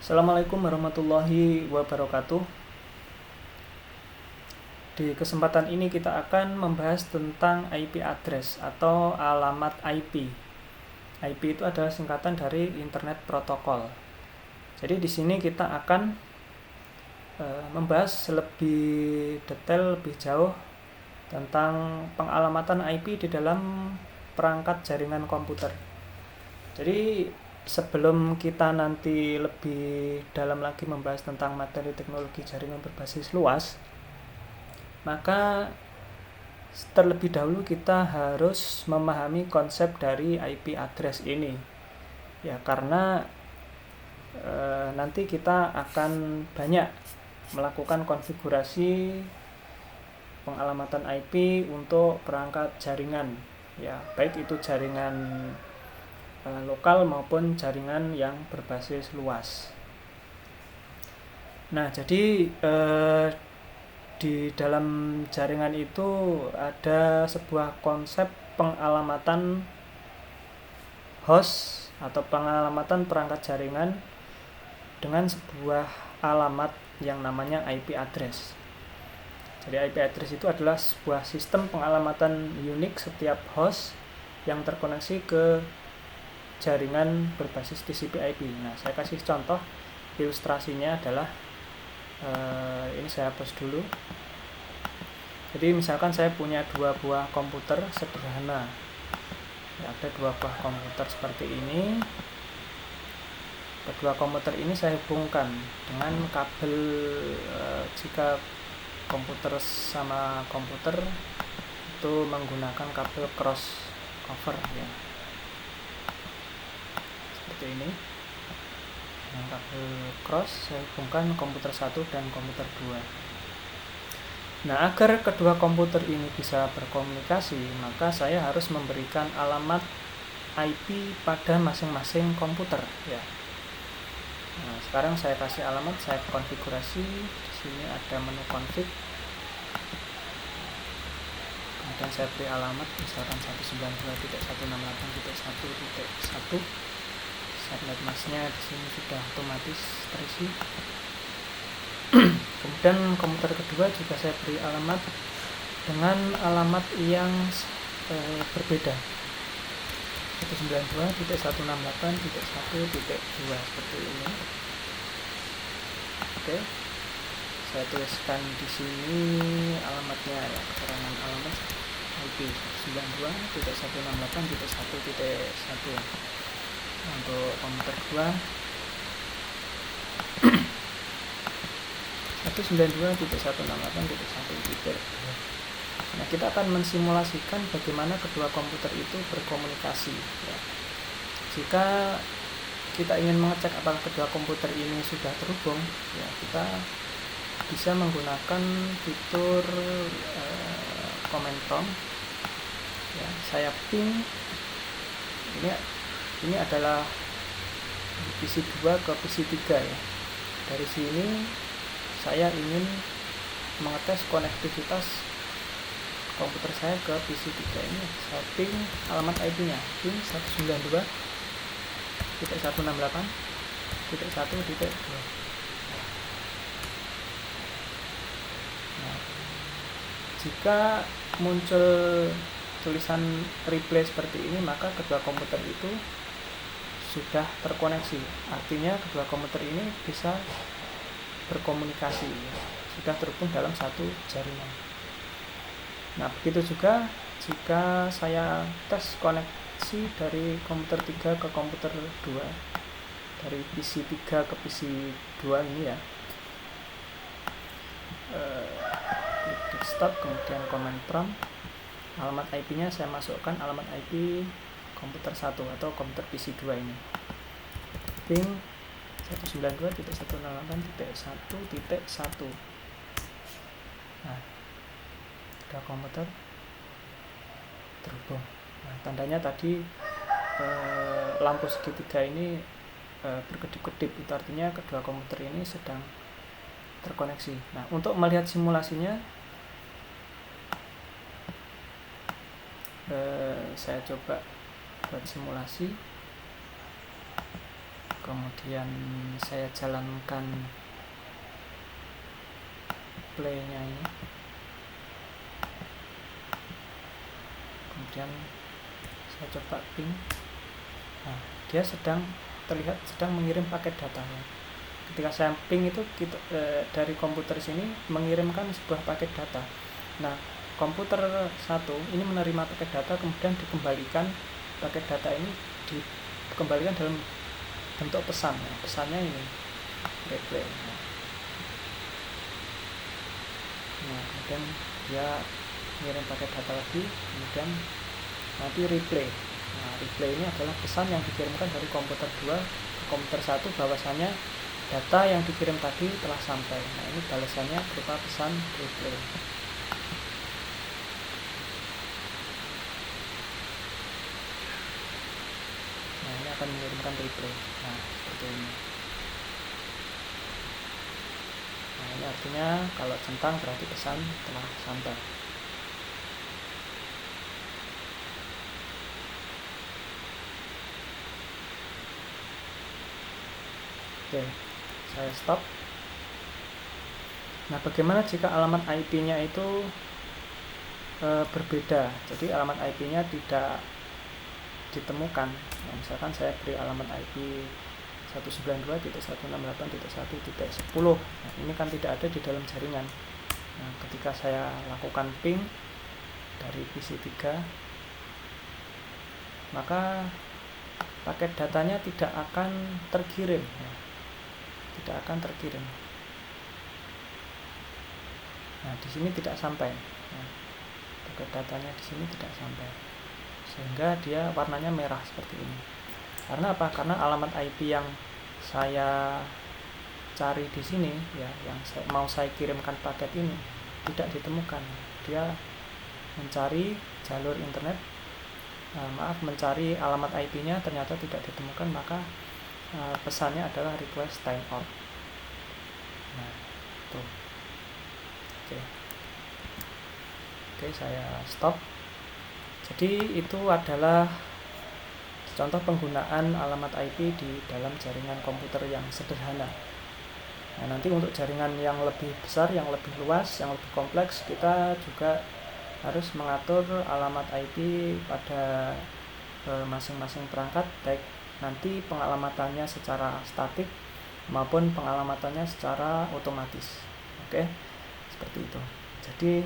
Assalamualaikum warahmatullahi wabarakatuh. Di kesempatan ini kita akan membahas tentang IP address atau alamat IP. IP itu adalah singkatan dari Internet Protocol. Jadi di sini kita akan membahas lebih detail, lebih jauh tentang pengalamatan IP di dalam perangkat jaringan komputer. Jadi sebelum kita nanti lebih dalam lagi membahas tentang materi teknologi jaringan berbasis luas, maka terlebih dahulu kita harus memahami konsep dari IP address ini. Ya, karena nanti kita akan banyak melakukan konfigurasi pengalamatan IP untuk perangkat jaringan. Ya, baik itu jaringan lokal maupun jaringan yang berbasis luas. Nah, jadi di dalam jaringan itu ada sebuah konsep pengalamatan host atau pengalamatan perangkat jaringan dengan sebuah alamat yang namanya IP address. Jadi IP address itu adalah sebuah sistem pengalamatan unik setiap host yang terkoneksi ke jaringan berbasis TCP/IP. Nah, saya kasih contoh ilustrasinya adalah ini saya hapus dulu. Jadi misalkan saya punya dua buah komputer sederhana. Ya, ada dua buah komputer seperti ini. Kedua komputer ini saya hubungkan dengan kabel jika komputer sama komputer itu menggunakan kabel crossover ya. Seperti ini. Dengan kabel cross saya hubungkan komputer 1 dan komputer 2. Nah, agar kedua komputer ini bisa berkomunikasi, maka saya harus memberikan alamat IP pada masing-masing komputer ya. Nah, sekarang saya kasih alamat, saya konfigurasi. Di sini ada menu config. Kemudian saya beri alamat misalkan 192.168.1.1. Subnet masknya di sini sudah otomatis terisi. Kemudian komputer kedua juga saya beri alamat dengan alamat yang berbeda. 192.168.1.2 seperti ini. Oke. Saya tuliskan di sini alamatnya ya, keterangan alamat IP 192.168.1.1. Untuk komputer 2 192.168.1.2. Nah, kita akan mensimulasikan bagaimana kedua komputer itu berkomunikasi ya. Jika kita ingin mengecek apakah kedua komputer ini sudah terhubung ya, kita bisa menggunakan fitur command prompt ya. Saya ping ini adalah PC 2 ke PC 3 ya. Dari sini saya ingin mengetes konektivitas komputer saya ke PC 3 ini. Saya ping alamat IP-nya, ping 192.168.1.2. Nah, jika muncul tulisan replay seperti ini, maka kedua komputer itu sudah terkoneksi. Artinya kedua komputer ini bisa berkomunikasi, sudah terhubung dalam satu jaringan. Nah, begitu juga jika saya tes koneksi dari komputer 3 ke komputer 2, dari PC 3 ke PC 2 ini ya. Klik stop, kemudian command prompt. Alamat IP-nya saya masukkan alamat IP komputer 1 atau komputer PC 2 ini. Ping 192.168.1.1. Nah, kedua komputer terhubung. Nah, tandanya tadi lampu segitiga ini berkedip-kedip, itu artinya kedua komputer ini sedang terkoneksi. Nah, untuk melihat simulasinya saya coba buat simulasi. kemudian saya jalankan play-nya ini, kemudian saya coba ping. Nah, dia terlihat sedang mengirim paket datanya. Ketika saya ping itu dari komputer sini mengirimkan sebuah paket data. Nah, komputer satu ini menerima paket data, kemudian dikembalikan paket data ini dikembalikan dalam bentuk pesan. Nah, pesannya ini replay. Nah, kemudian dia mengirim paket data lagi, kemudian nanti replay. Nah, replay ini adalah pesan yang dikirimkan dari komputer 2 ke komputer 1 bahwasanya data yang dikirim tadi telah sampai. Nah, ini balasannya berupa pesan replay. Nah, ini akan mengirimkan replay. Nah, seperti ini. Nah, ini artinya kalau centang berarti pesan telah sampai. Oke, saya stop. Nah, bagaimana jika alamat IP-nya itu berbeda? Jadi alamat IP-nya tidak ditemukan. Nah, misalkan saya beri alamat IP 192.168.1.10. Nah, ini kan tidak ada di dalam jaringan. Nah, ketika saya lakukan ping dari PC3, maka paket datanya tidak akan terkirim. Ya, tidak akan terkirim. Nah, di sini tidak sampai. Nah, paket datanya di sini tidak sampai, sehingga dia warnanya merah seperti ini. Karena apa? Karena alamat IP yang saya cari di sini, ya, yang mau saya kirimkan paket ini tidak ditemukan. Dia mencari jalur internet, mencari alamat IP-nya ternyata tidak ditemukan, maka pesannya adalah request timeout. Nah, tuh. Oke, saya stop. Jadi itu adalah contoh penggunaan alamat IP di dalam jaringan komputer yang sederhana. Nah, nanti untuk jaringan yang lebih besar, yang lebih luas, yang lebih kompleks, kita juga harus mengatur alamat IP pada masing-masing perangkat, baik nanti pengalamannya secara statik maupun pengalamannya secara otomatis. Oke, seperti itu. Jadi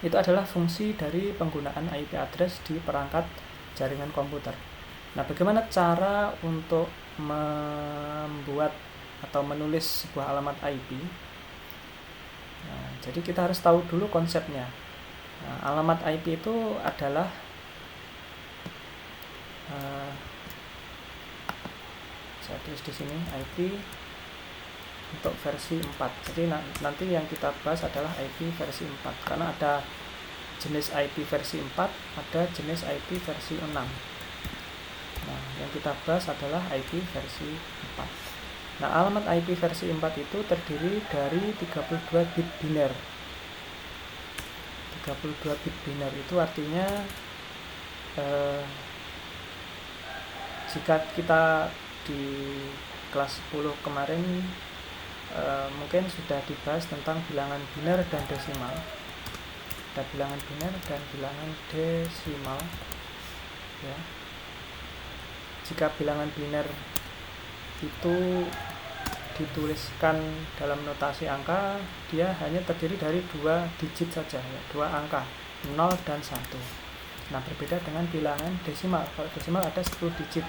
itu adalah fungsi dari penggunaan IP address di perangkat jaringan komputer. Nah, bagaimana cara untuk membuat atau menulis sebuah alamat IP? Nah, jadi kita harus tahu dulu konsepnya. Nah, alamat IP itu adalah saya tulis di sini IP untuk versi 4. Jadi nanti yang kita bahas adalah IP versi 4, karena ada jenis IP versi 4, ada jenis IP versi 6. Nah, yang kita bahas adalah IP versi 4. Nah, alamat IP versi 4 itu terdiri dari 32 bit biner. 32 bit biner itu artinya jika kita di kelas 10 kemarin mungkin sudah dibahas tentang bilangan biner dan desimal. Ada bilangan biner dan bilangan desimal, ya. Jika bilangan biner itu dituliskan dalam notasi angka, dia hanya terdiri dari 2 digit saja, ya, 2 angka, 0 dan 1. Nah, berbeda dengan bilangan desimal. Kalau desimal ada 10 digit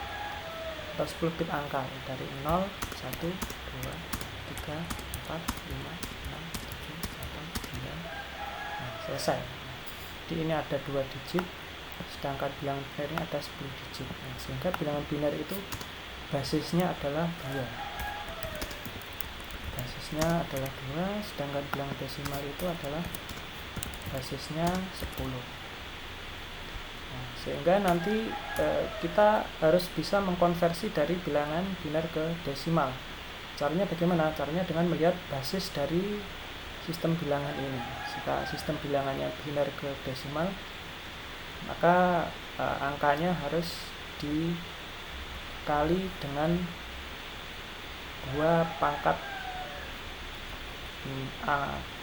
atau 10 bit angka, ya, dari 0, 1, 2, 3, 4, 5, 6, 7, 8, 9. Nah, selesai. Jadi ini ada 2 digit, sedangkan bilangan biner ini ada 10 digit. Nah, sehingga bilangan biner itu basisnya adalah 2. Basisnya adalah 2, sedangkan bilangan desimal itu adalah basisnya 10. Nah, sehingga nanti kita harus bisa mengkonversi dari bilangan biner ke desimal. Caranya bagaimana? Caranya dengan melihat basis dari sistem bilangan ini. Jika sistem bilangannya biner ke desimal, maka angkanya harus dikali dengan pangkat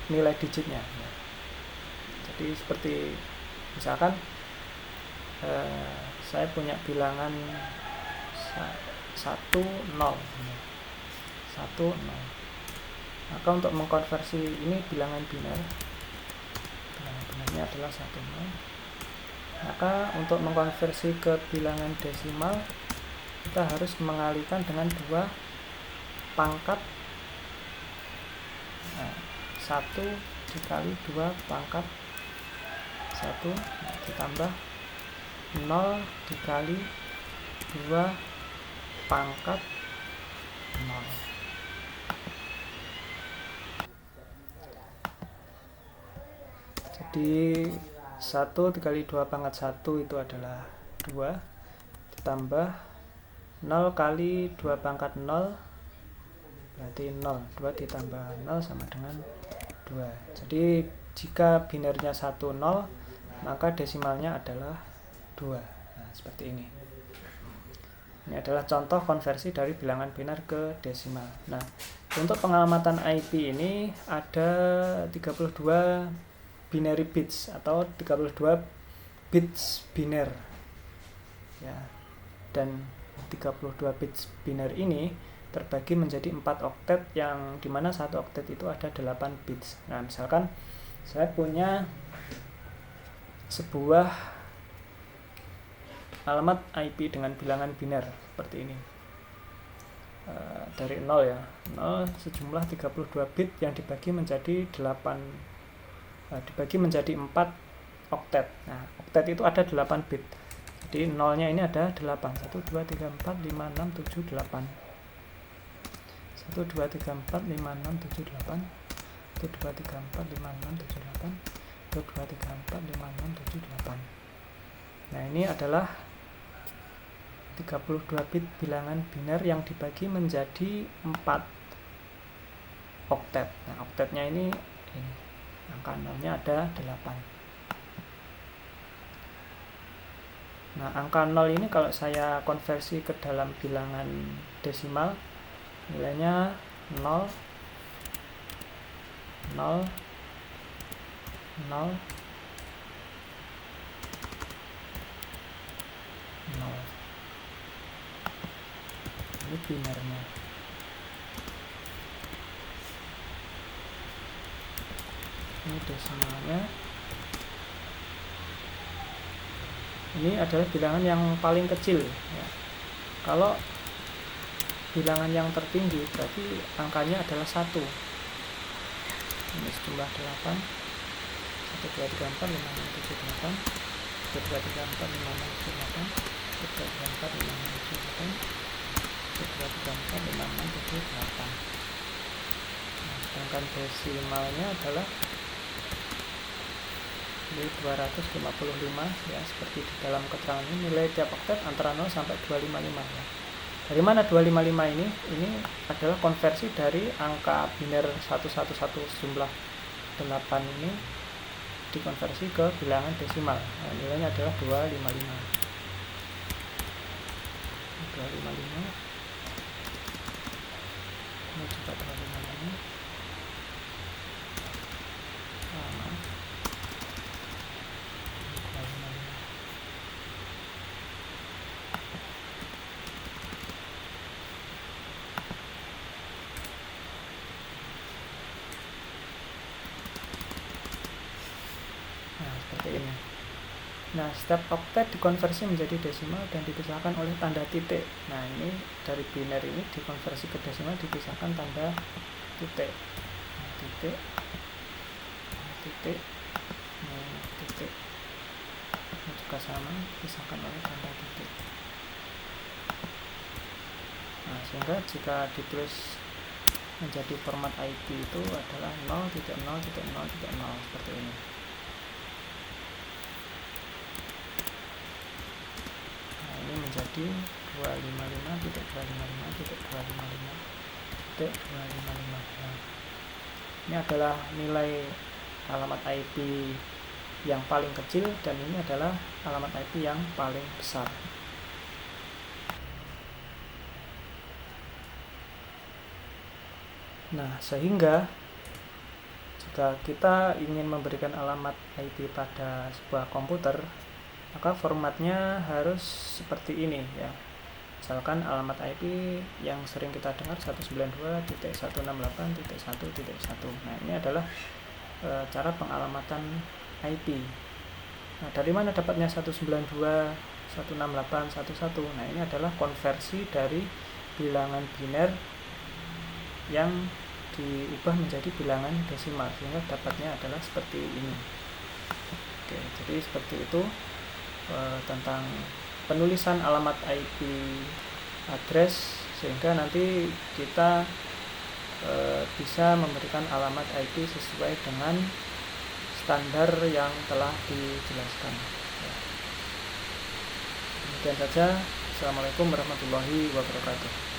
nilai digitnya. Jadi seperti misalkan saya punya bilangan 1 0. Maka untuk mengkonversi ini bilangan binarnya adalah 1 0. Maka untuk mengkonversi ke bilangan desimal kita harus mengalihkan dengan 2 pangkat 1 dikali 2 pangkat 1 ditambah 0 dikali 2 pangkat 0. Jadi 1 dikali 2 pangkat 1 itu adalah 2 ditambah 0 kali 2 pangkat 0 berarti 0. 2 ditambah 0 sama dengan 2. Jadi jika binarnya 1 0 maka desimalnya adalah 2. Nah, seperti ini. Ini adalah contoh konversi dari bilangan binar ke desimal. Nah, untuk pengalamatan IP ini ada 32 binary bits atau 32 bits biner. Ya. Dan 32 bits biner ini terbagi menjadi 4 oktet yang dimana 1 oktet itu ada 8 bits. Nah, misalkan saya punya sebuah alamat IP dengan bilangan biner seperti ini, dari 0 ya, 0 sejumlah 32 bit yang dibagi menjadi 4 oktet. Nah, oktet itu ada 8 bit, jadi 0 nya ini ada 8, 1, 2, 3, 4, 5, 6, 7, 8, 1, 2, 3, 4, 5, 6, 7, 8, 1, 2, 3, 4, 5, 6, 7, 8, 1, 2, 3, 4, 5, 6, 7, 8. Nah, ini adalah 32 bit bilangan biner yang dibagi menjadi 4 oktet. Nah, oktetnya ini angka 0-nya ada 8. Nah, angka 0 ini kalau saya konversi ke dalam bilangan desimal, nilainya 0 0 0 0. Ini binernya. Ini desimalnya. Ini adalah bilangan yang paling kecil ya. Kalau bilangan yang tertinggi berarti angkanya adalah 1. Ini sejumlah 8. 1, 2, 3, 4, 5, 6, 7, 8. 1, 2, 3, 4, 5, 6, 7, 8. 1, 2, 3, 4, 5, 6, 7, 8. 1, 2, 3, 4, 5, 6, 7, 8. Nah, sedangkan desimalnya adalah ini 255 ya, seperti di dalam keterangan ini nilai tiap oktet antara 0 sampai 255 ya. Dari mana 255 ini? Ini adalah konversi dari angka biner 111 jumlah 8 ini dikonversi ke bilangan desimal. Nah, nilainya adalah 255. 255. Ini juga 255. Sama. 255. Nah, seperti ini. Nah, setiap oktet dikonversi menjadi desimal dan dipisahkan oleh tanda titik. Nah, ini dari biner ini dikonversi ke desimal dipisahkan tanda titik. Nah, titik. Titik. Nah, titik. Ini juga sama, dipisahkan oleh tanda titik. Nah, sehingga jika ditulis menjadi format IP itu adalah 0.0.0.0 seperti ini. Menjadi 255.255.255.255. Nah, ini adalah nilai alamat IP yang paling kecil dan ini adalah alamat IP yang paling besar. Nah, sehingga jika kita ingin memberikan alamat IP pada sebuah komputer, maka formatnya harus seperti ini ya. Misalkan alamat IP yang sering kita dengar 192.168.1.1. Nah, ini adalah cara pengalamatan IP. Nah, dari mana dapatnya 192.168.1.1? Nah, ini adalah konversi dari bilangan biner yang diubah menjadi bilangan desimal, sehingga dapatnya adalah seperti ini. Oke, jadi seperti itu tentang penulisan alamat IP address, sehingga nanti kita bisa memberikan alamat IP sesuai dengan standar yang telah dijelaskan. Demikian saja. Assalamualaikum warahmatullahi wabarakatuh.